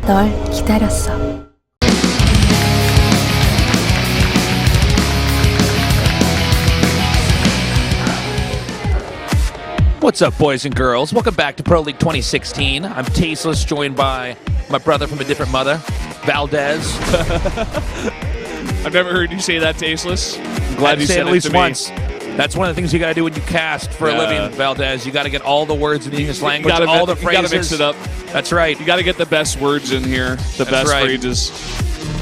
널 기다렸어. What's up, boys and girls? Welcome back to Pro League 2016. I'm Tasteless, joined by my brother from a different mother, Valdez. I've never heard you say that, Tasteless. I'm glad you said it at least once. That's one of the things you got to do when you cast for a living, Valdez. You got to get all the words in the English language, all the phrases. You got to mix it up. That's right. You got to get the best words in here, the best phrases.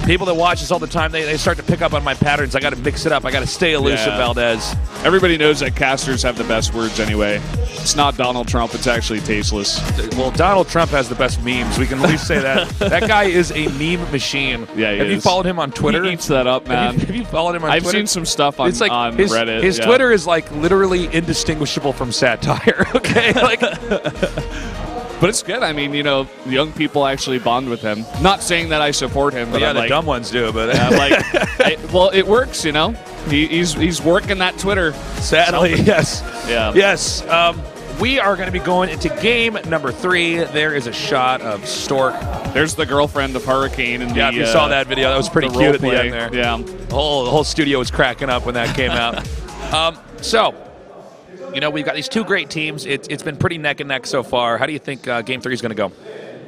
People that watch us all the time, they start to pick up on my patterns. I got to mix it up. I got to stay elusive, Valdez. Everybody knows that casters have the best words anyway. It's not Donald Trump. It's actually Tasteless. Well, Donald Trump has the best memes. We can at least say that. That guy is a meme machine. Yeah, he Have you followed him on Twitter? He eats that up, man. Have you followed him on Twitter? I've seen some stuff on Reddit. His Twitter is like literally indistinguishable from satire. Okay, like. But it's good. I mean, you know, young people actually bond with him. Not saying that I support him, but the dumb ones do. But well, it works. You know, he's working that Twitter. Sadly, yes. Yeah. Yes. We are going to be going into game number 3. There is a shot of Stork. There's the girlfriend of Hurricane. And if you saw that video, that was pretty cute at the end there. Yeah. The whole studio was cracking up when that came out. So, you know, we've got these two great teams. It's been pretty neck and neck so far. How do you think game 3 is going to go?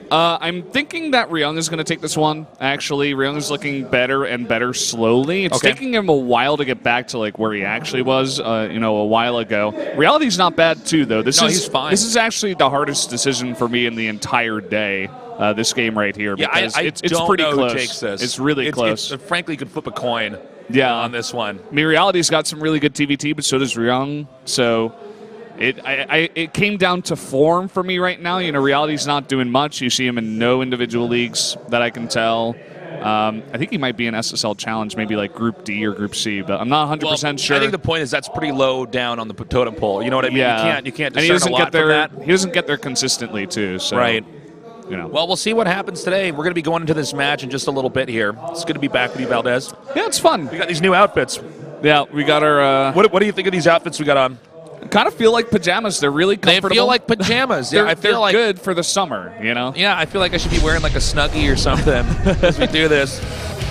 I'm thinking that Ryung is going to take this one. Actually, Ryung is looking better and better slowly. It's taking him a while to get back to like where he actually was, a while ago. Reality's not bad too, though. He's fine. This is actually the hardest decision for me in the entire day. This game right here, because it's pretty close. Who takes this. It's really close. Frankly, you could flip a coin. On this one. I mean, Reality's got some really good TVT, but so does Ryung. So. It came down to form for me right now. You know, Reality's not doing much. You see him in no individual leagues that I can tell. I think he might be an SSL challenge, maybe like Group D or Group C, but I'm not 100% sure. I think the point is that's pretty low down on the totem pole. You know what I mean? Yeah. You can't discern a lot from that. He doesn't get there consistently, too. So, right. You know. Well, we'll see what happens today. We're going to be going into this match in just a little bit here. It's good to be back with you, Valdez. Yeah, it's fun. We got these new outfits. Yeah, we got our... What do you think of these outfits we got on? Kind of feel like pajamas. They're really comfortable. They feel like pajamas. I feel like good for the summer, you know? Yeah, I feel like I should be wearing like a Snuggie or something as we do this.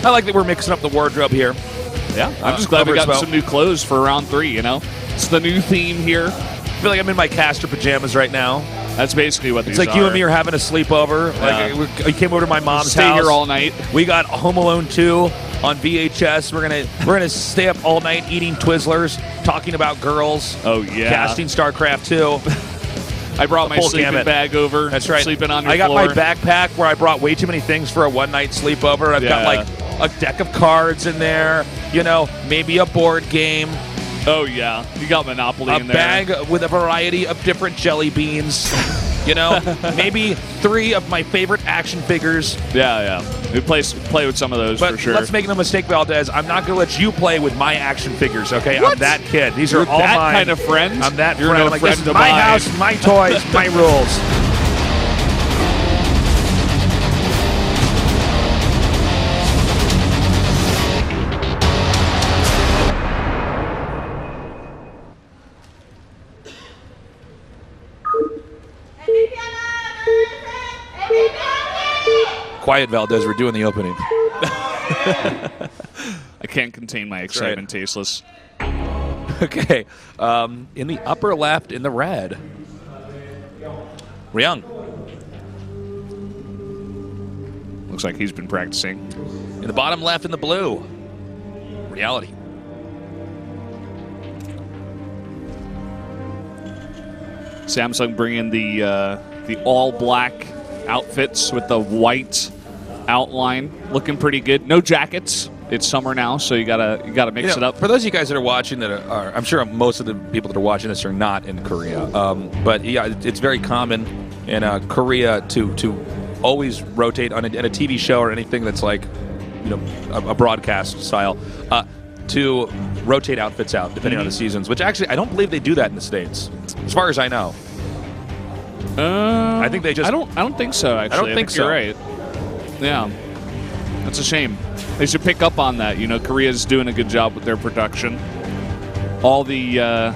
I like that we're mixing up the wardrobe here. Yeah, I'm just glad we got some new clothes for round 3, you know? It's the new theme here. I feel like I'm in my caster pajamas right now. That's basically what these are. It's like you and me are having a sleepover. Yeah. Like we came over to my mom's Stay house. here all night. We got Home Alone 2 on VHS. We're gonna stay up all night eating Twizzlers, talking about girls. Oh yeah. Casting Starcraft 2. I brought my sleeping bag over. That's right. Sleeping on your I got floor. my backpack where I brought way too many things for a one-night sleepover. I've got like a deck of cards in there. You know, maybe a board game. Oh yeah, you got Monopoly in there. A bag with a variety of different jelly beans. You know, maybe 3 of my favorite action figures. Yeah. We play with some of those for sure. But let's make no mistake, Valdez. I'm not going to let you play with my action figures, okay? What? I'm that kid. These are You're all that mine. kind of friend? I'm that You're friend. no I'm like, friend this is of my mine. house, my toys, my rules. Quiet, Valdez. We're doing the opening. I can't contain my excitement, Tasteless. Okay. In the upper left, in the red, Ryung. Looks like he's been practicing. In the bottom left, in the blue, Reality. Samsung bringing the all-black outfits with the white outline, looking pretty good. No jackets. It's summer now, so you gotta mix it up. For those of you guys that are watching, I'm sure most of the people that are watching this are not in Korea. But yeah, it's very common in Korea to always rotate on in a TV show or anything that's like, you know, a broadcast style, to rotate outfits out depending on the seasons. Which actually, I don't believe they do that in the States, as far as I know. I think they just. I don't think so. Actually, I don't think so. You're right. Yeah, that's a shame. They should pick up on that. You know, Korea's doing a good job with their production. All the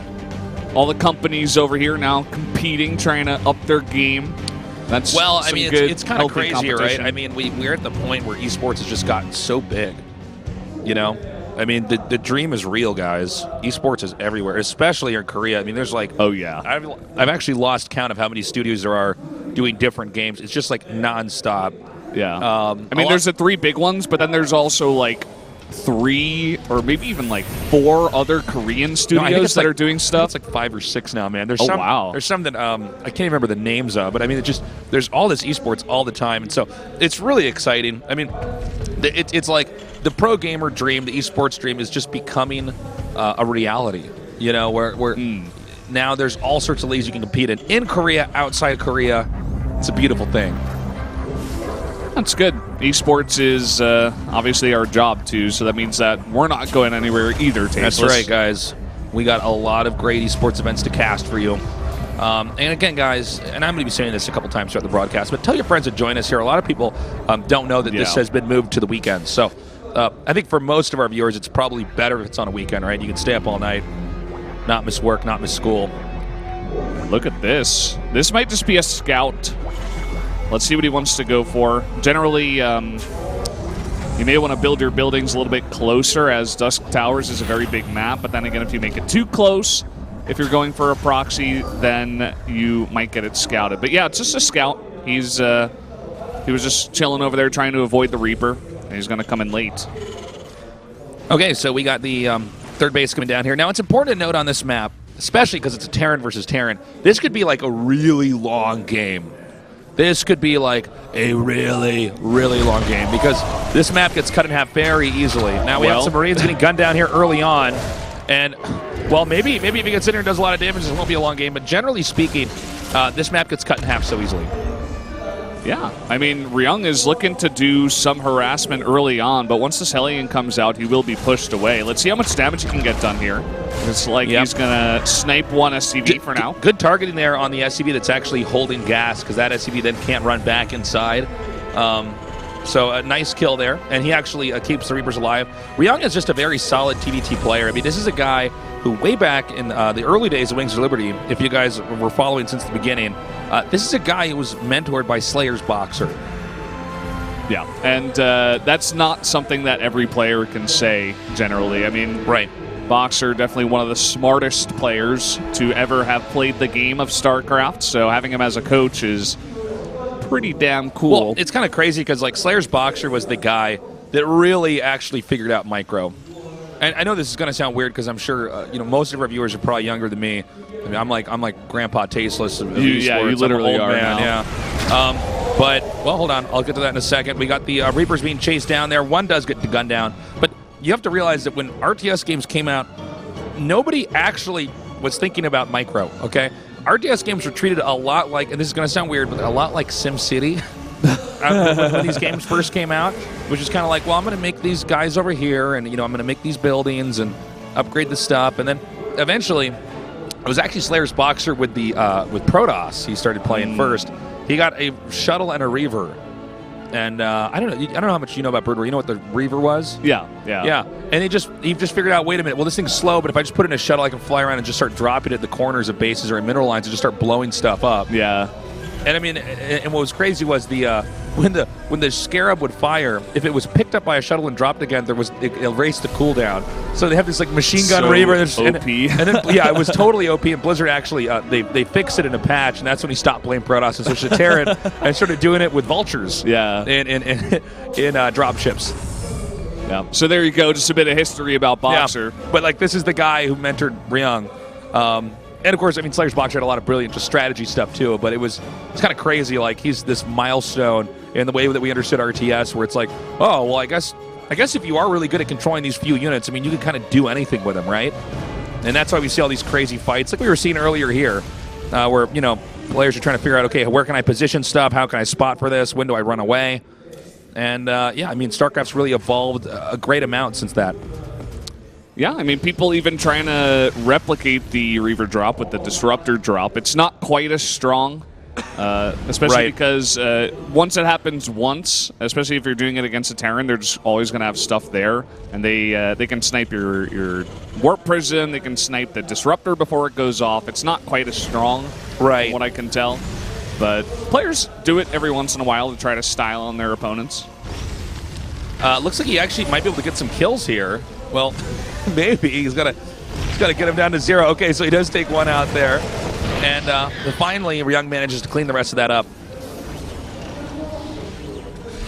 companies over here now competing, trying to up their game. That's Well, I some mean, good, it's kind of healthy crazy, right? competition. I mean, we're at the point where esports has just gotten so big, you know? I mean, the dream is real, guys. Esports is everywhere, especially in Korea. I mean, there's like... Oh, yeah. I've actually lost count of how many studios there are doing different games. It's just like nonstop. Yeah. I mean, there's the 3 big ones, but then there's also like 3 or maybe even like 4 other Korean studios that are doing stuff. It's like 5 or 6 now, man. There's wow. There's some that I can't even remember the names of, but I mean, it just there's all this esports all the time, and so it's really exciting. I mean, it's like the pro gamer dream, the esports dream is just becoming a reality. You know, where now there's all sorts of leagues you can compete in Korea, outside Korea. It's a beautiful thing. That's good. Esports is obviously our job, too, so that means that we're not going anywhere either, Tasteless. That's right, guys. We got a lot of great esports events to cast for you. And again, guys, and I'm going to be saying this a couple times throughout the broadcast, but tell your friends to join us here. A lot of people don't know that this has been moved to the weekend. So I think for most of our viewers, it's probably better if it's on a weekend, right? You can stay up all night, not miss work, not miss school. Look at this. This might just be a scout. Let's see what he wants to go for. Generally, you may want to build your buildings a little bit closer, as Dusk Towers is a very big map. But then again, if you make it too close, if you're going for a proxy, then you might get it scouted. But yeah, it's just a scout. He was just chilling over there trying to avoid the Reaper, and he's going to come in late. Okay, so we got the third base coming down here. Now, it's important to note on this map, especially because it's a Terran versus Terran, this could be like a really long game. This could be like a really, really long game because this map gets cut in half very easily. Now we have some Marines getting gunned down here early on, and well, maybe if he gets in here and does a lot of damage, it won't be a long game. But generally speaking, this map gets cut in half so easily. Yeah, I mean, Ryung is looking to do some harassment early on, but once this Hellion comes out, he will be pushed away. Let's see how much damage he can get done here. It's like he's going to snipe one SCV for now. Good targeting there on the SCV that's actually holding gas, because that SCV then can't run back inside. So a nice kill there, and he actually keeps the Reapers alive. Ryung is just a very solid TVT player. I mean, this is a guy who way back in the early days of Wings of Liberty, if you guys were following since the beginning, this is a guy who was mentored by Slayer's Boxer. Yeah, and that's not something that every player can say generally. I mean, Boxer, definitely one of the smartest players to ever have played the game of StarCraft, so having him as a coach is pretty damn cool. Well, it's kind of crazy because like Slayer's Boxer was the guy that really actually figured out micro. And I know this is going to sound weird because I'm sure most of our viewers are probably younger than me. I mean, I'm like Grandpa Tasteless of esports. Yeah, you literally are man, now. Yeah. But well, hold on. I'll get to that in a second. We got the Reapers being chased down there. One does get the gun down, but you have to realize that when RTS games came out, nobody actually was thinking about micro. Okay. RTS games were treated a lot like, and this is going to sound weird, but a lot like SimCity when these games first came out, which is kind of like, well, I'm going to make these guys over here, and I'm going to make these buildings and upgrade the stuff, and then eventually, it was actually Slayer's Boxer with the with Protoss. He started playing first. He got a shuttle and a Reaver, and I don't know how much you know about Bird War. You know what the Reaver was? Yeah. And he just figured out, wait a minute, well, this thing's slow, but if I just put it in a shuttle, I can fly around and just start dropping it at the corners of bases or in mineral lines and just start blowing stuff up. Yeah. And I mean, and what was crazy was when the Scarab would fire, if it was picked up by a shuttle and dropped again, it erased the cooldown. So they have this like machine gun Reaver. OP. And then it was totally OP. And Blizzard actually they fixed it in a patch, and that's when he stopped playing Protoss and switched to Terran and started doing it with vultures. Yeah. In drop ships. Yeah. So there you go, just a bit of history about Boxer. Yeah. But like this is the guy who mentored Ryung. And of course, I mean, Slayer's Boxer had a lot of brilliant just strategy stuff too, but it's kind of crazy. Like he's this milestone in the way that we understood RTS, where it's like, oh, well, I guess if you are really good at controlling these few units, I mean, you can kind of do anything with them, right? And that's why we see all these crazy fights, like we were seeing earlier here, where players are trying to figure out, okay, where can I position stuff? How can I spot for this? When do I run away? And I mean, StarCraft's really evolved a great amount since that. Yeah, I mean, people even trying to replicate the Reaver drop with the Disruptor drop. It's not quite as strong, especially because once it happens once, especially if you're doing it against a Terran, they're just always going to have stuff there, and they can snipe your Warp Prison, they can snipe the Disruptor before it goes off. It's not quite as strong, from what I can tell. But players do it every once in a while to try to style on their opponents. Looks like he actually might be able to get some kills here. Well, maybe he's got to get him down to 0. Okay, so he does take one out there, and finally Ryung manages to clean the rest of that up.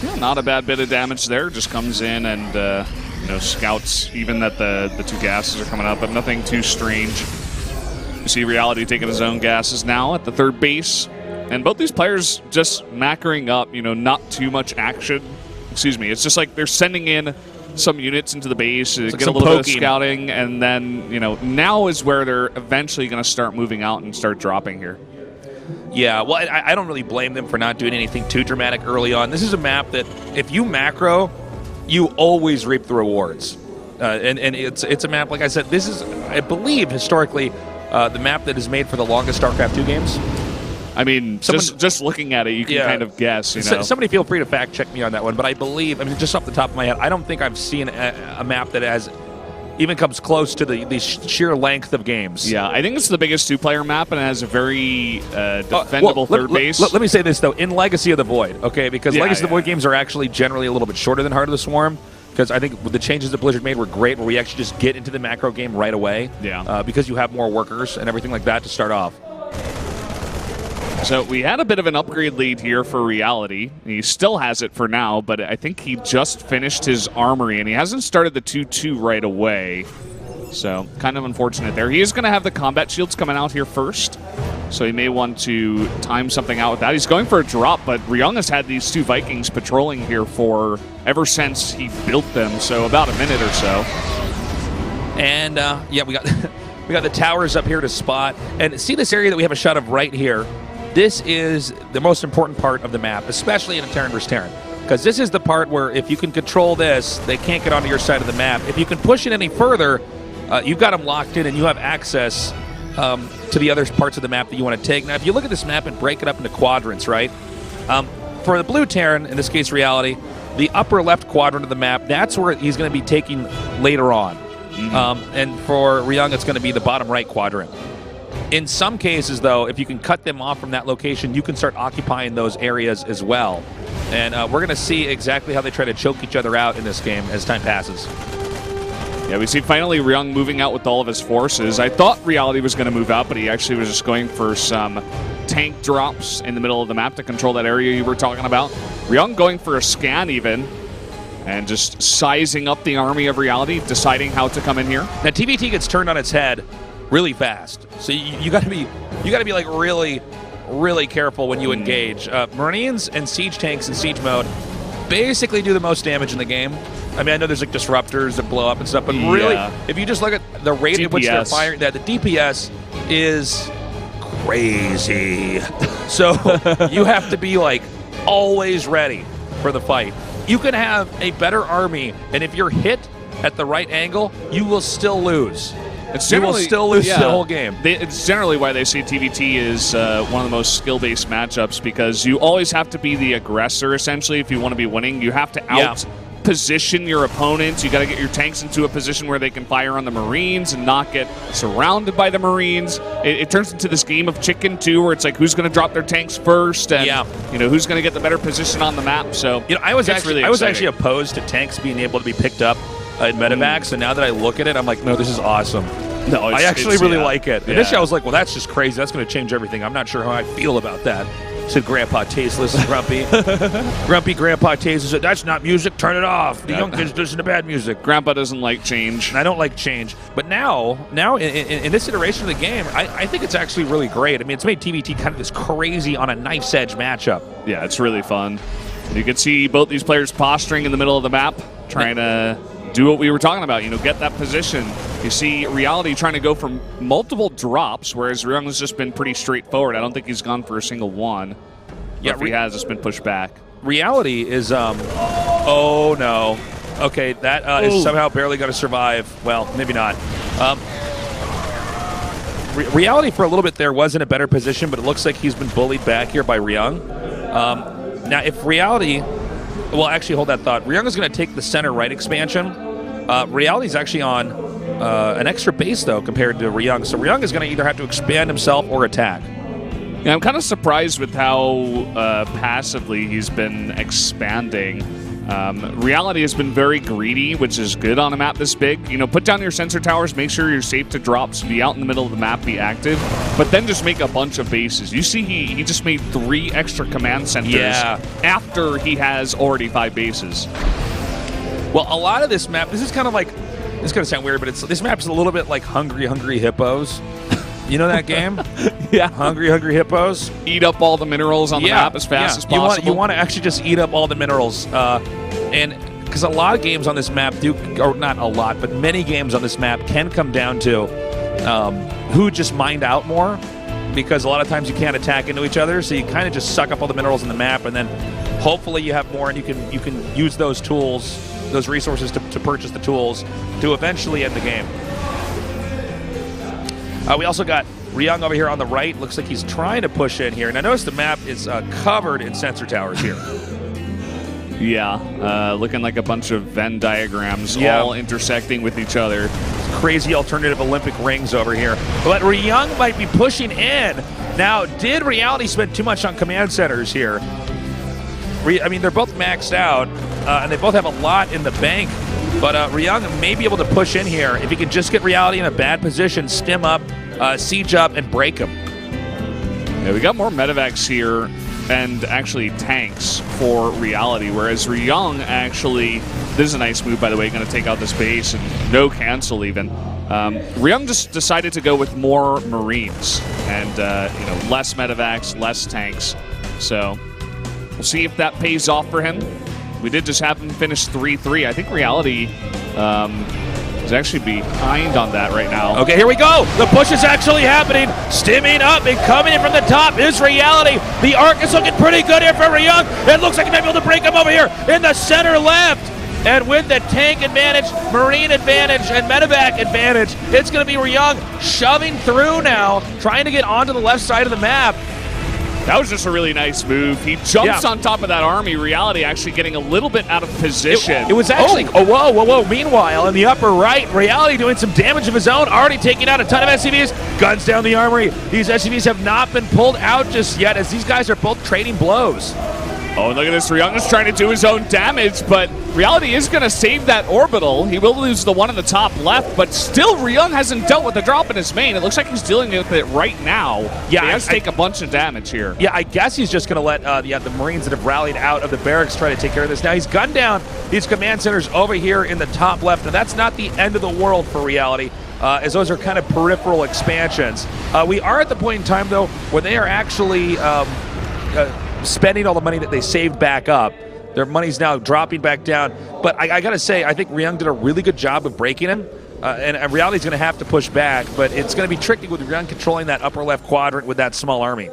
Yeah, not a bad bit of damage there. Just comes in and scouts even that the 2 gases are coming up, but nothing too strange. You see Reality taking his own gases now at the 3rd base, and both these players just macroing up. Not too much action. Excuse me. It's just like they're sending in some units into the base to get a little bit of scouting, and then now is where they're eventually going to start moving out and start dropping here. Yeah, well, I don't really blame them for not doing anything too dramatic early on. This is a map that if you macro, you always reap the rewards, and it's a map, like I said, this is, I believe, historically the map that is made for the longest Starcraft 2 games. I mean, just looking at it, you can kind of guess. Somebody feel free to fact check me on that one, but I believe, just off the top of my head, I don't think I've seen a map that even comes close to the sheer length of games. Yeah, I think it's the biggest 2-player map, and it has a very defendable 3rd base. Let me say this, though. In Legacy of the Void, okay, because Legacy of the Void games are actually generally a little bit shorter than Heart of the Swarm, because I think the changes that Blizzard made were great, where we actually just get into the macro game right away. Yeah. Because you have more workers and everything like that to start off. So we had a bit of an upgrade lead here for Reality. He still has it for now, but I think he just finished his armory, and he hasn't started the 2-2 right away. So kind of unfortunate there. He is going to have the combat shields coming out here first, so he may want to time something out with that. He's going for a drop, but Ryung has had these 2 Vikings patrolling here for ever since he built them, so about a minute or so. And yeah, we got the towers up here to spot, and see this area that we have a shot of right here. This is the most important part of the map, especially in a Terran vs. Terran, because this is the part where if you can control this, they can't get onto your side of the map. If you can push it any further, you've got them locked in and you have access to the other parts of the map that you want to take. Now, if you look at this map and break it up into quadrants, right? For the blue Terran, in this case Reality, the upper left quadrant of the map, that's where he's going to be taking later on. And for Ryung, it's going to be the bottom right quadrant. In some cases, though, if you can cut them off from that location, you can start occupying those areas as well. And we're going to see exactly how they try to choke each other out in this game as time passes. Yeah, we see finally Ryung moving out with all of his forces. I thought Reality was going to move out, but he actually was just going for some tank drops in the middle of the map to control that area you were talking about. Ryung going for a scan even, and just sizing up the army of Reality, deciding how to come in here. Now, TVT gets turned on its head really fast, so you got to be like really careful when you engage. Marines and siege tanks in siege mode basically do the most damage in the game. I mean, I know there's like disruptors that blow up and stuff, but really, if you just look at the rate at which they're firing, the DPS is crazy. So you have to be like always ready for the fight. You can have a better army, and if you're hit at the right angle, you will still lose. You will still lose the whole game. It's generally why they say TVT is one of the most skill-based matchups, because you always have to be the aggressor, essentially, if you want to be winning. You have to out-position your opponents. You got to get your tanks into a position where they can fire on the Marines and not get surrounded by the Marines. It turns into this game of chicken, too, where it's like who's going to drop their tanks first, and who's going to get the better position on the map. So I was actually opposed to tanks being able to be picked up in medevacs, and now that I look at it, I'm like, no, this is awesome. No, I actually really like it. Initially, I was like, well, that's just crazy. That's going to change everything. I'm not sure how I feel about that, said Grandpa Tasteless and Grumpy. Grumpy Grandpa Tasteless said, that's not music. Turn it off. The young kids listen to bad music. Grandpa doesn't like change. I don't like change. But now in this iteration of the game, I think it's actually really great. I mean, it's made TVT kind of this crazy on a knife's edge matchup. Yeah, it's really fun. You can see both these players posturing in the middle of the map, trying to do what we were talking about, get that position. You see Reality trying to go for multiple drops, whereas Ryung has just been pretty straightforward. I don't think he's gone for a single one. Yeah, if he has, it's been pushed back. Reality is, oh no. Okay, that is somehow barely going to survive. Well, maybe not. Reality for a little bit there was in a better position, but it looks like he's been bullied back here by Ryung. Now, if Reality... Well, actually, hold that thought. Ryung is going to take the center right expansion. Reality's actually on an extra base, though, compared to Ryung. So Ryung is going to either have to expand himself or attack. Yeah, I'm kind of surprised with how passively he's been expanding. Reality has been very greedy, which is good on a map this big. You know, put down your sensor towers, make sure you're safe to drops, be out in the middle of the map, be active, but then just make a bunch of bases. You see he just made 3 extra command centers after he has already 5 bases. Well, a lot of this map, this is kind of like, this is going to sound weird, but this map is a little bit like Hungry Hippos. You know that game? Yeah. Hungry Hippos. Eat up all the minerals on the map as fast as possible. You want to actually just eat up all the minerals. And because a lot of games on this map do, or not a lot, but many games on this map can come down to who just mined out more, because a lot of times you can't attack into each other, so you kind of just suck up all the minerals in the map, and then hopefully you have more, and you can use those tools, those resources to purchase the tools to eventually end the game. We also got Ryung over here on the right. Looks like he's trying to push in here. And I notice the map is covered in sensor towers here. Yeah, looking like a bunch of Venn diagrams all intersecting with each other. Crazy alternative Olympic rings over here. But Ryung might be pushing in. Now, did Reality spend too much on command centers here? I mean, they're both maxed out, and they both have a lot in the bank. But Ryung may be able to push in here if he can just get Reality in a bad position, stim up, siege up, and break him. Yeah, we got more medevacs here and actually tanks for Reality, whereas Ryung actually, this is a nice move, by the way, going to take out this base and no cancel even. Ryung just decided to go with more Marines and you know, less medevacs, less tanks. So we'll see if that pays off for him. We did just have him finish 3-3. I think Reality is actually behind on that right now. Okay, here we go. The push is actually happening. Stimming up and coming in from the top is Reality. The arc is looking pretty good here for Ryung. It looks like he might be able to break him over here in the center left. And with the tank advantage, Marine advantage, and medevac advantage, it's going to be Ryung shoving through now, trying to get onto the left side of the map. That was just a really nice move. He jumps on top of that army. Reality actually getting a little bit out of position. It was actually, whoa. Meanwhile, in the upper right, Reality doing some damage of his own, already taking out a ton of SCVs. Guns down the armory. These SCVs have not been pulled out just yet, as these guys are both trading blows. Oh, and look at this. Ryung is trying to do his own damage, but Reality is going to save that orbital. He will lose the one in the top left, but still Ryung hasn't dealt with the drop in his main. It looks like he's dealing with it right now. Yeah, he has to take a bunch of damage here. Yeah, I guess he's just going to let the Marines that have rallied out of the barracks try to take care of this. Now he's gunned down these command centers over here in the top left, and that's not the end of the world for Reality. As those are kind of peripheral expansions. We are at the point in time, though, where they are actually spending all the money that they saved back up. Their money's now dropping back down. But I got to say, I think Ryung did a really good job of breaking him. And Reality's going to have to push back, but it's going to be tricky with Ryung controlling that upper left quadrant with that small army.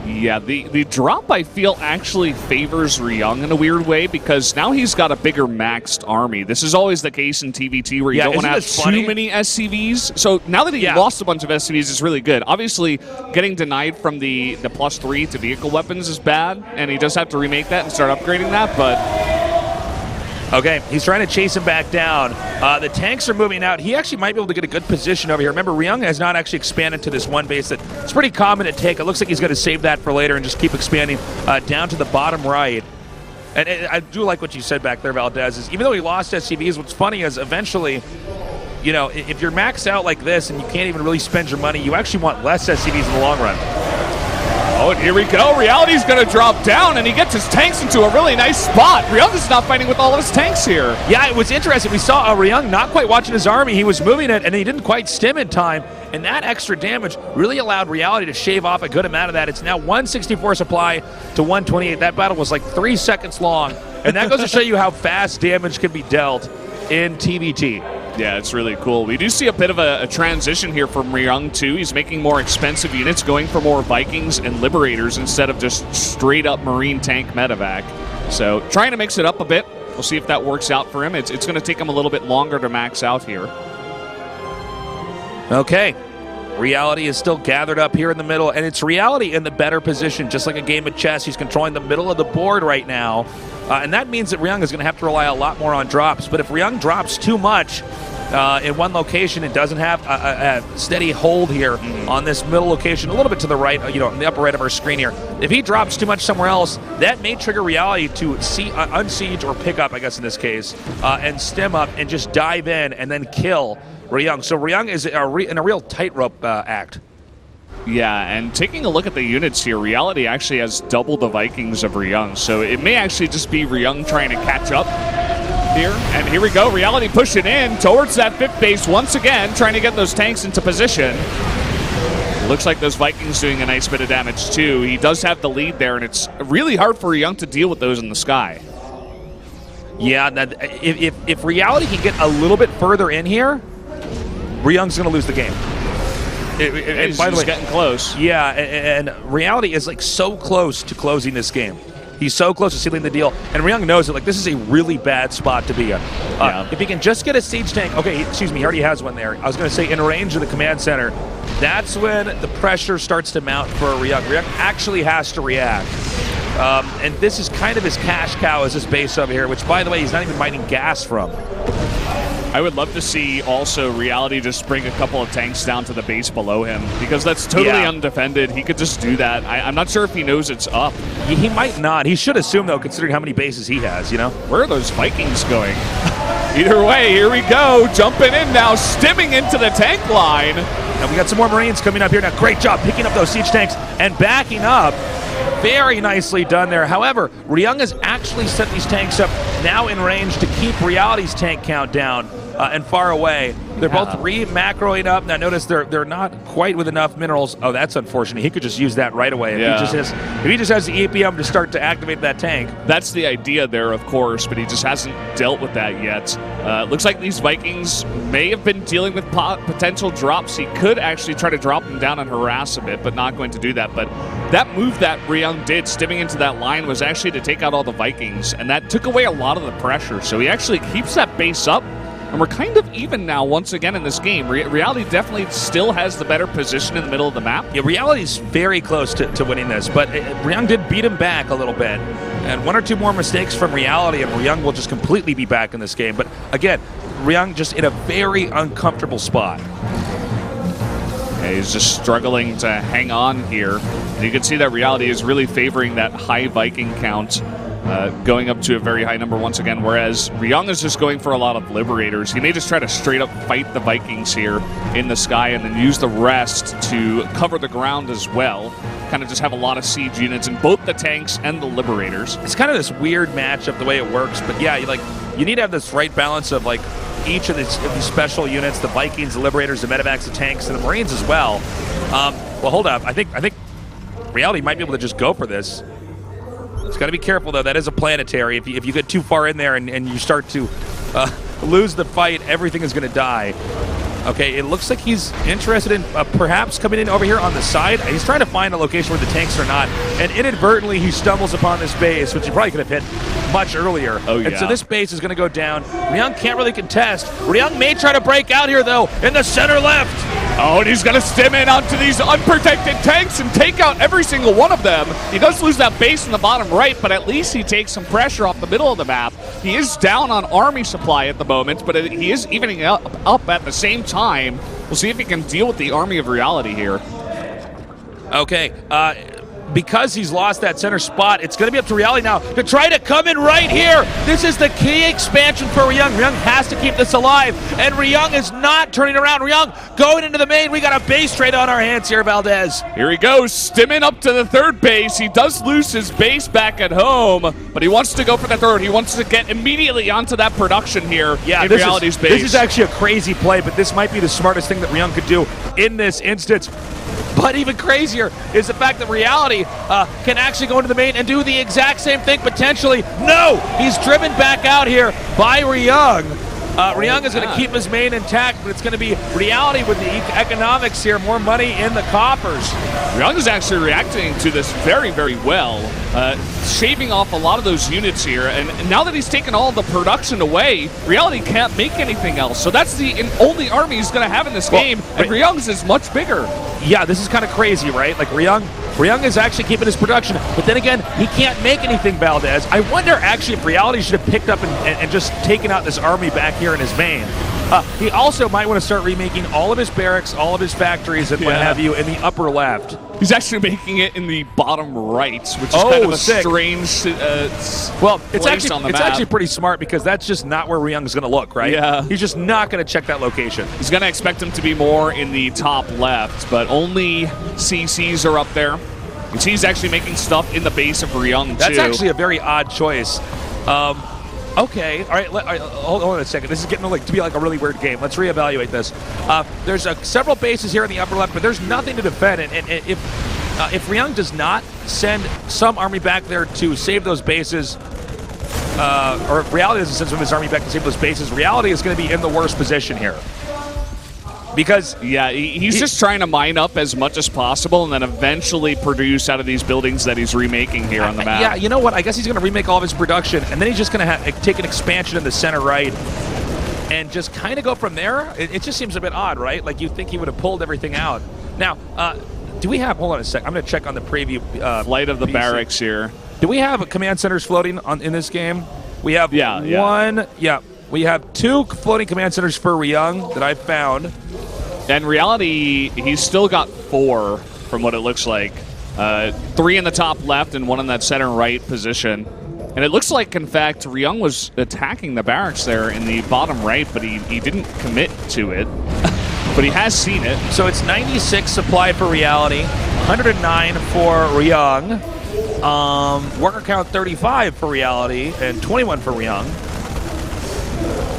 Yeah, the drop, I feel, actually favors Ryung in a weird way, because now he's got a bigger maxed army. This is always the case in TVT where you don't want to have too many SCVs. So now that he lost a bunch of SCVs is really good. Obviously, getting denied from the +3 to vehicle weapons is bad, and he does have to remake that and start upgrading that, but... Okay, he's trying to chase him back down. The tanks are moving out. He actually might be able to get a good position over here. Remember, Ryung has not actually expanded to this one base that it's pretty common to take. It looks like he's going to save that for later and just keep expanding down to the bottom right. And I do like what you said back there, Valdez, is even though he lost SCVs, what's funny is eventually, you know, if you're maxed out like this and you can't even really spend your money, you actually want less SCVs in the long run. Oh, and here we go. Reality's going to drop down, and he gets his tanks into a really nice spot. Ryung is not fighting with all of his tanks here. Yeah, it was interesting. We saw Ryung not quite watching his army. He was moving it, and he didn't quite stim in time. And that extra damage really allowed Reality to shave off a good amount of that. It's now 164 supply to 128. That battle was like 3 seconds long. And that goes to show you how fast damage can be dealt in TVT. Yeah, it's really cool. We do see a bit of a transition here from Ryung, too. He's making more expensive units, going for more Vikings and Liberators instead of just straight-up Marine tank medevac. So trying to mix it up a bit. We'll see if that works out for him. It's going to take him a little bit longer to max out here. Okay. Reality is still gathered up here in the middle, and it's Reality in the better position. Just like a game of chess, he's controlling the middle of the board right now. And that means that Ryung is going to have to rely a lot more on drops. But if Ryung drops too much, in one location and doesn't have a steady hold here on this middle location, a little bit to the right, in the upper right of our screen here. If he drops too much somewhere else, that may trigger Reality to unsiege or pick up, I guess in this case, and stem up and just dive in and then kill Ryung. So Ryung is in a real tightrope act. Yeah, and taking a look at the units here, Reality actually has double the Vikings of Ryung, so it may actually just be Ryung trying to catch up here. And here we go, Reality pushing in towards that 5th base once again, trying to get those tanks into position. Looks like those Vikings doing a nice bit of damage too. He does have the lead there, and it's really hard for Ryung to deal with those in the sky. Yeah, if Reality can get a little bit further in here, Ryung's going to lose the game. And by the way, getting close. Yeah, and Reality is like so close to closing this game. He's so close to sealing the deal, and Ryung knows it. Like, this is a really bad spot to be in. If he can just get a siege tank, okay, excuse me, he already has one there. I was going to say in range of the command center. That's when the pressure starts to mount for Ryung. Ryung actually has to react. And this is kind of his cash cow, is this base over here, which, by the way, he's not even mining gas from. I would love to see also Reality just bring a couple of tanks down to the base below him, because that's totally undefended. He could just do that. I'm not sure if he knows it's up. He might not. He should assume, though, considering how many bases he has, Where are those Vikings going? Either way, here we go. Jumping in now, stimming into the tank line. And we got some more Marines coming up here now. Great job picking up those siege tanks and backing up. Very nicely done there. However, Ryung has actually set these tanks up now in range to keep Reality's tank count down and far away. They're both re-macroing up. Now notice they're not quite with enough minerals. Oh, that's unfortunate. He could just use that right away. If he just has the EPM to start to activate that tank. That's the idea there, of course, but he just hasn't dealt with that yet. Looks like these Vikings may have been dealing with potential drops. He could actually try to drop them down and harass a bit, but not going to do that. But that move that Ryung did, stimming into that line, was actually to take out all the Vikings, and that took away a lot of the pressure. So he actually keeps that base up. And we're kind of even now once again in this game. Reality definitely still has the better position in the middle of the map. Yeah, Reality's very close to winning this, but Ryung did beat him back a little bit. And one or two more mistakes from Reality, and Ryung will just completely be back in this game. But again, Ryung just in a very uncomfortable spot. Yeah, he's just struggling to hang on here. And you can see that Reality is really favoring that high Viking count. Going up to a very high number once again, whereas Ryung is just going for a lot of Liberators. He may just try to straight up fight the Vikings here in the sky and then use the rest to cover the ground as well. Kind of just have a lot of siege units in both the tanks and the Liberators. It's kind of this weird matchup the way it works, but yeah, you need to have this right balance of each of these special units, the Vikings, the Liberators, the Medevacs, the tanks, and the Marines as well. Well, hold up. I think Reality might be able to just go for this. It's got to be careful, though. That is a planetary. If you get too far in there and you start to lose the fight, everything is going to die. Okay, it looks like he's interested in perhaps coming in over here on the side. He's trying to find a location where the tanks are not, and inadvertently he stumbles upon this base, which he probably could have hit much earlier. Oh, yeah. And so this base is going to go down. Ryung can't really contest. Ryung may try to break out here, though, in the center left. Oh, and he's going to stem in onto these unprotected tanks and take out every single one of them. He does lose that base in the bottom right, but at least he takes some pressure off the middle of the map. He is down on army supply at the moment, but he is evening up at the same time. We'll see if he can deal with the army of Reality here. Okay, because he's lost that center spot, it's going to be up to Reality now to try to come in right here. This is the key expansion for Ryung. Ryung has to keep this alive, and Ryung is not turning around. Ryung going into the main. We got a base trade on our hands here, Valdez. Here he goes, stimming up to the third base. He does lose his base back at home, but he wants to go for the third. He wants to get immediately onto that production here in Reality's base. This is actually a crazy play, but this might be the smartest thing that Ryung could do in this instance. But even crazier is the fact that Reality can actually go into the main and do the exact same thing potentially. No! He's driven back out here by Ryung. Ryung is going to keep his main intact, but it's going to be Reality with the economics here, more money in the coffers. Ryung is actually reacting to this very, very well, shaving off a lot of those units here, and now that he's taken all the production away, Reality can't make anything else, so that's the only army he's going to have in this game, and Ryung's is much bigger. Yeah, this is kind of crazy, right? Like Ryung is actually keeping his production, but then again, he can't make anything, Valdez. I wonder actually if Reality should have picked up and just taken out this army back here in his main. He also might want to start remaking all of his barracks, all of his factories, and what have you in the upper left. He's actually making it in the bottom right, which is kind of a strange well, place on the map. It's actually pretty smart because that's just not where Ryung is going to look, right? Yeah. He's just not going to check that location. He's going to expect him to be more in the top left, but only CCs are up there. You can see he's actually making stuff in the base of Ryung, too. That's actually a very odd choice. Okay, all right, hold on a second. This is getting to be like a really weird game. Let's reevaluate this. There's several bases here in the upper left, but there's nothing to defend. And if Ryung does not send some army back there to save those bases, or if Reality doesn't send some of his army back to save those bases, Reality is going to be in the worst position here. Because yeah, he's just trying to mine up as much as possible and then eventually produce out of these buildings that he's remaking here on the map. Yeah, you know what? I guess he's going to remake all of his production, and then he's just going to take an expansion in the center right and just kind of go from there. It just seems a bit odd, right? Like you think he would have pulled everything out. Now, do we have? Hold on a sec. I'm going to check on the preview. Flight of the PC. Barracks here. Do we have command centers floating in this game? We have one. Yeah, we have 2 floating command centers for Ryung that I've found. In reality, he's still got 4 from what it looks like. 3 in the top left and 1 in that center right position. And it looks like, in fact, Ryung was attacking the barracks there in the bottom right, but he didn't commit to it. But he has seen it. So it's 96 supply for Reality, 109 for Ryung, worker count 35 for Reality, and 21 for Ryung.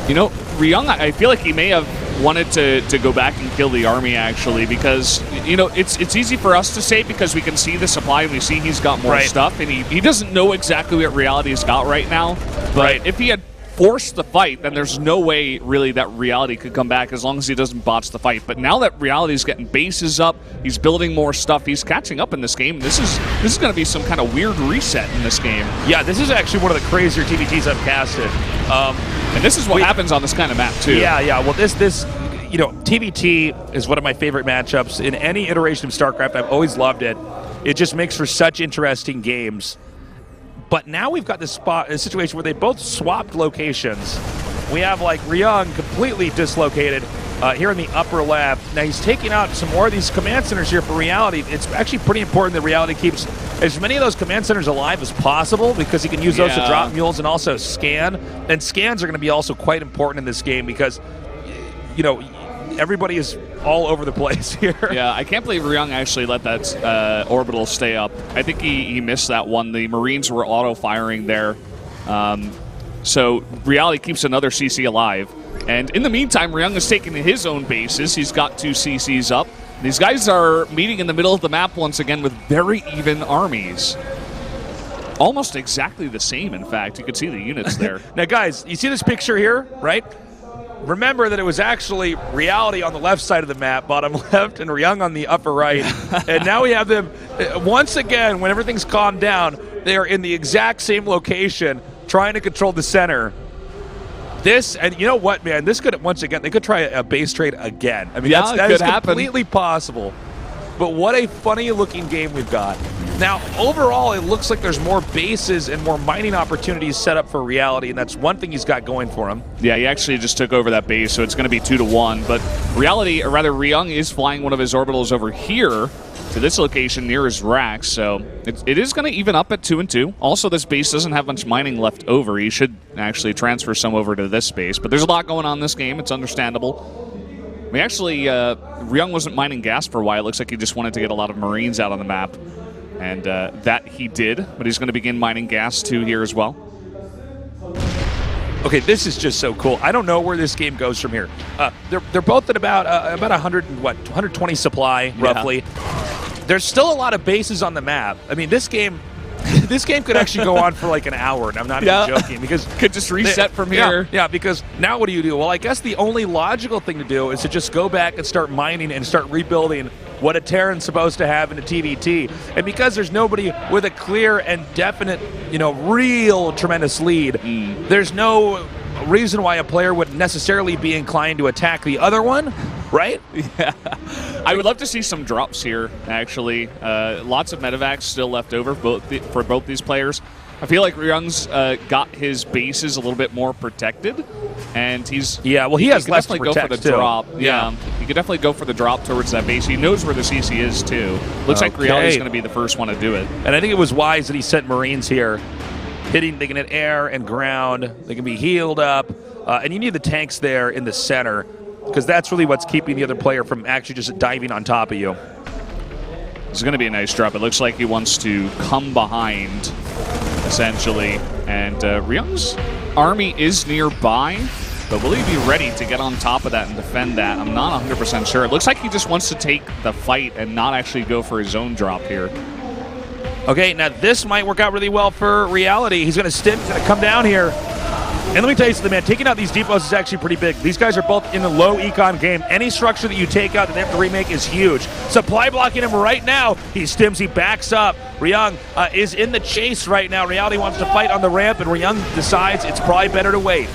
You know, Ryung, I feel like he may have wanted to go back and kill the army, actually, because, you know, it's easy for us to say because we can see the supply and we see he's got more stuff, and he doesn't know exactly what Reality's got right now. But if he had forced the fight, then there's no way, really, that Reality could come back as long as he doesn't botch the fight. But now that Reality's getting bases up, he's building more stuff, he's catching up in this game. This is going to be some kind of weird reset in this game. Yeah, this is actually one of the crazier TVTs I've casted. And this is what happens on this kind of map, too. Yeah. Well, this, you know, TVT is one of my favorite matchups. In any iteration of StarCraft, I've always loved it. It just makes for such interesting games. But now we've got this situation where they both swapped locations. We have, like, Ryung completely dislocated here in the upper left. Now he's taking out some more of these command centers here for Reality. It's actually pretty important that Reality keeps as many of those command centers alive as possible because he can use those to drop mules and also scan. And scans are going to be also quite important in this game because, you know, everybody is all over the place here. Yeah, I can't believe Ryung actually let that orbital stay up. I think he missed that one. The Marines were auto-firing there. So Reality keeps another CC alive. And in the meantime, Ryung is taking his own bases. He's got 2 CCs up. These guys are meeting in the middle of the map once again with very even armies. Almost exactly the same, in fact. You can see the units there. Now, guys, you see this picture here, right? Remember that it was actually Reality on the left side of the map, bottom left, and Ryung on the upper right. And now we have them, once again, when everything's calmed down, they are in the exact same location, trying to control the center. This, and you know what, man, this could, once again, they could try a base trade again. I mean, that is completely possible. But what a funny-looking game we've got. Now, overall, it looks like there's more bases and more mining opportunities set up for Reality, and that's one thing he's got going for him. Yeah, he actually just took over that base, so it's going to be 2-1. But Reality, or rather Ryung, is flying one of his orbitals over here to this location near his racks, so it is going to even up at 2-2. Also, this base doesn't have much mining left over. He should actually transfer some over to this base, but there's a lot going on in this game. It's understandable. We actually, Ryung wasn't mining gas for a while. It looks like he just wanted to get a lot of Marines out on the map. And that he did, but he's going to begin mining gas too here as well. Okay, this is just so cool. I don't know where this game goes from here. They're both at about 120 supply, roughly. There's still a lot of bases on the map. I mean, this game could actually go on for like an hour, and I'm not even joking. Because could just reset from here. Yeah, because now what do? Well, I guess the only logical thing to do is to just go back and start mining and start rebuilding what a Terran's supposed to have in a TVT. And because there's nobody with a clear and definite, you know, real tremendous lead, there's no reason why a player would necessarily be inclined to attack the other one. right? Yeah. I would love to see some drops here, actually. Lots of medevacs still left over for both these players. I feel like Ryung's got his bases a little bit more protected, and he's he has less to go for the too. drop. Yeah, he could definitely go for the drop towards that base. He knows where the CC is too. Looks like Reality's going to be the first one to do it. And I think it was wise that he sent Marines here, hitting. They can hit air and ground. They can be healed up, and you need the tanks there in the center because that's really what's keeping the other player from actually just diving on top of you. It's going to be a nice drop. It looks like he wants to come behind, essentially. And Ryung's army is nearby, but will he be ready to get on top of that and defend that? I'm not 100% sure. It looks like he just wants to take the fight and not actually go for his own drop here. Okay, now this might work out really well for Reality. He's going to stim. He's going to come down here. And let me tell you something, man. Taking out these depots is actually pretty big. These guys are both in a low econ game. Any structure that you take out that they have to remake is huge. Supply blocking him right now. He stims. He backs up. Ryung is in the chase right now. Reality wants to fight on the ramp, and Ryung decides it's probably better to wait.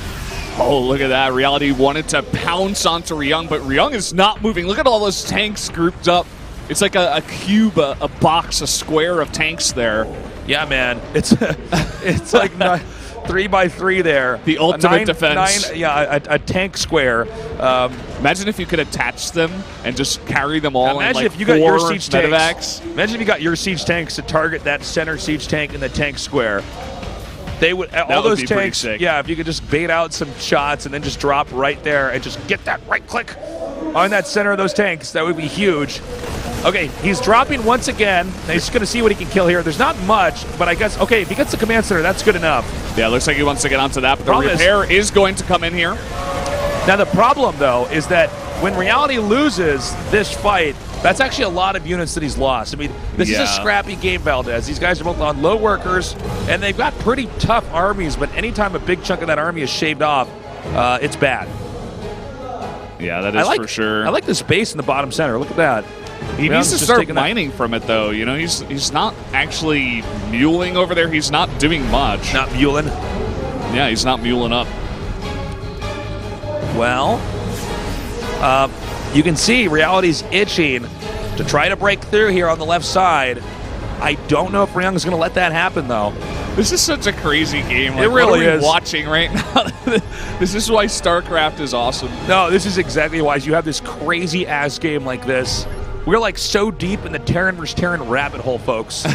Oh, look at that. Reality wanted to pounce onto Ryung, but Ryung is not moving. Look at all those tanks grouped up. It's like a cube, a box, a square of tanks there. Yeah, man. It's like 3x3 there. The ultimate defense. A tank square. Imagine if you could attach them and just carry them all in like if you got your siege medevacs. Tanks. Imagine if you got your siege tanks to target that center siege tank in the tank square. They would all those tanks. Yeah, if you could just bait out some shots and then just drop right there and just get that right click on that center of those tanks, that would be huge. Okay, he's dropping once again. He's just going to see what he can kill here. There's not much, but I guess, okay, if he gets the command center, that's good enough. Yeah, it looks like he wants to get onto that, but the repair is going to come in here. Now, the problem, though, is that when Reality loses this fight, that's actually a lot of units that he's lost. I mean, this is a scrappy game, Valdez. These guys are both on low workers, and they've got pretty tough armies, but anytime a big chunk of that army is shaved off, it's bad. Yeah, that is for sure. I like the space in the bottom center. Look at that. He needs to start mining from it, though. You know, he's not actually muling over there. He's not doing much. Not muling? Yeah, he's not muling up. Well, you can see Reality's itching to try to break through here on the left side. I don't know if Ryung's going to let that happen, though. This is such a crazy game. Like, it really is. Watching right now. This is why Starcraft is awesome. No, this is exactly why you have this crazy-ass game like this. We're like so deep in the Terran vs. Terran rabbit hole, folks.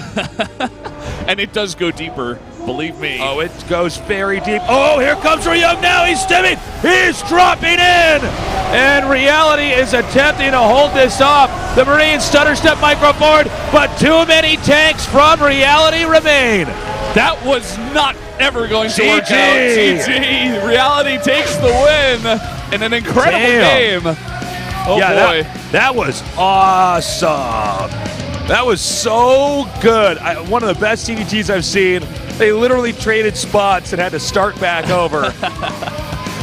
And it does go deeper, believe me. Oh, it goes very deep. Oh, here comes Ryung now. He's stimming. He's dropping in. And Reality is attempting to hold this off. The Marines stutter step micro forward, but too many tanks from Reality remain. That was not ever going to work out. GG. Reality takes the win in an incredible game. Oh, boy. That was awesome. That was so good. One of the best TVTs I've seen. They literally traded spots and had to start back over.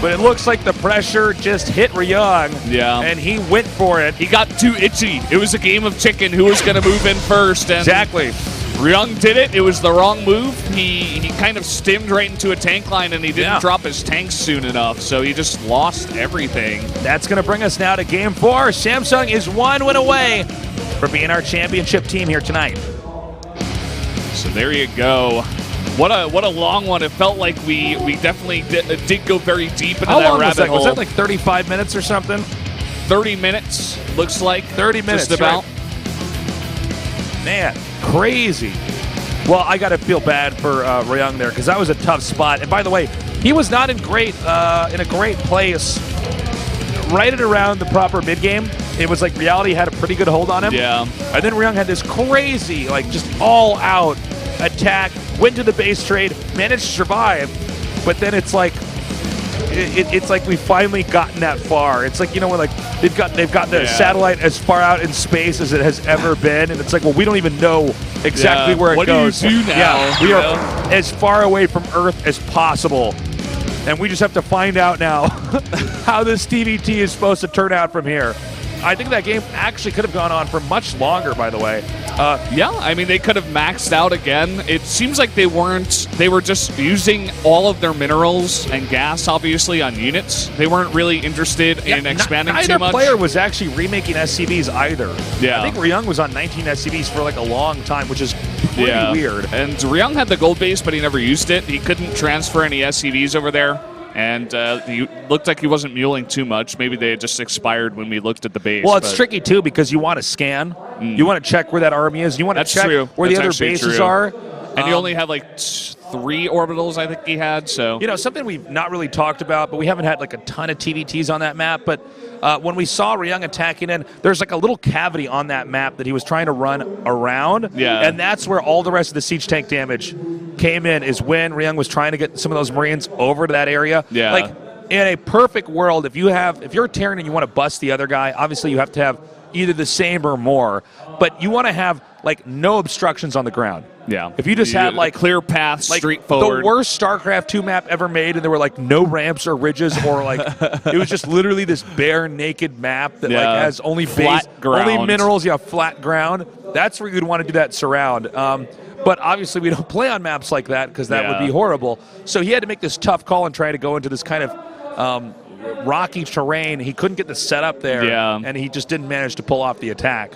But it looks like the pressure just hit Ryung. Yeah. And he went for it. He got too itchy. It was a game of chicken. Who was going to move in first? And exactly. Ryung did it. It was the wrong move. He kind of stimmed right into a tank line, and he didn't drop his tanks soon enough, so he just lost everything. That's going to bring us now to Game 4. Samsung is 1 win away from being our championship team here tonight. So there you go. What a long one. It felt like we definitely did go very deep into that rabbit hole. Was that like 35 minutes or something? 30 minutes, looks like. 30 minutes, just about. Right. Man, crazy. Well, I got to feel bad for Ryung there because that was a tough spot. And by the way, he was not in a great place right at around the proper mid game. It was like Reality had a pretty good hold on him. Yeah. And then Ryung had this crazy, like just all out attack, went to the base trade, managed to survive, but then it's like it's like we've finally gotten that far. It's like, you know, when like they've got the satellite as far out in space as it has ever been, and it's like, well, we don't even know exactly where it goes. What do you do now? Yeah, we are as far away from Earth as possible, and we just have to find out now how this TVT is supposed to turn out from here. I think that game actually could have gone on for much longer, by the way. Yeah, I mean, they could have maxed out again. It seems like they weren't. They were just using all of their minerals and gas, obviously, on units. They weren't really interested in expanding too much. Neither player was actually remaking SCVs either. Yeah. I think Ryung was on 19 SCVs for like a long time, which is pretty weird. And Ryung had the gold base, but he never used it. He couldn't transfer any SCVs over there. And he looked like he wasn't muling too much. Maybe they had just expired when we looked at the base. Well, it's tricky, too, because you want to scan. You want to check where that army is. You want to check where the other bases are. And you only had like 3 orbitals, I think he had. So you know, something we've not really talked about, but we haven't had like a ton of TVTs on that map. But when we saw Ryung attacking in, there's like a little cavity on that map that he was trying to run around. Yeah. And that's where all the rest of the siege tank damage came in, is when Ryung was trying to get some of those Marines over to that area. Yeah. Like in a perfect world, if you're a Terran and you want to bust the other guy, obviously you have to have either the same or more, but you want to have like no obstructions on the ground. Yeah. If you just had like clear path, like straight forward. the worst StarCraft 2 map ever made, and there were like no ramps or ridges, or like it was just literally this bare naked map that like has only flat ground, only minerals, flat ground. That's where you'd want to do that surround. But obviously we don't play on maps like that because that would be horrible. So he had to make this tough call and try to go into this kind of rocky terrain. He couldn't get the setup there, and he just didn't manage to pull off the attack.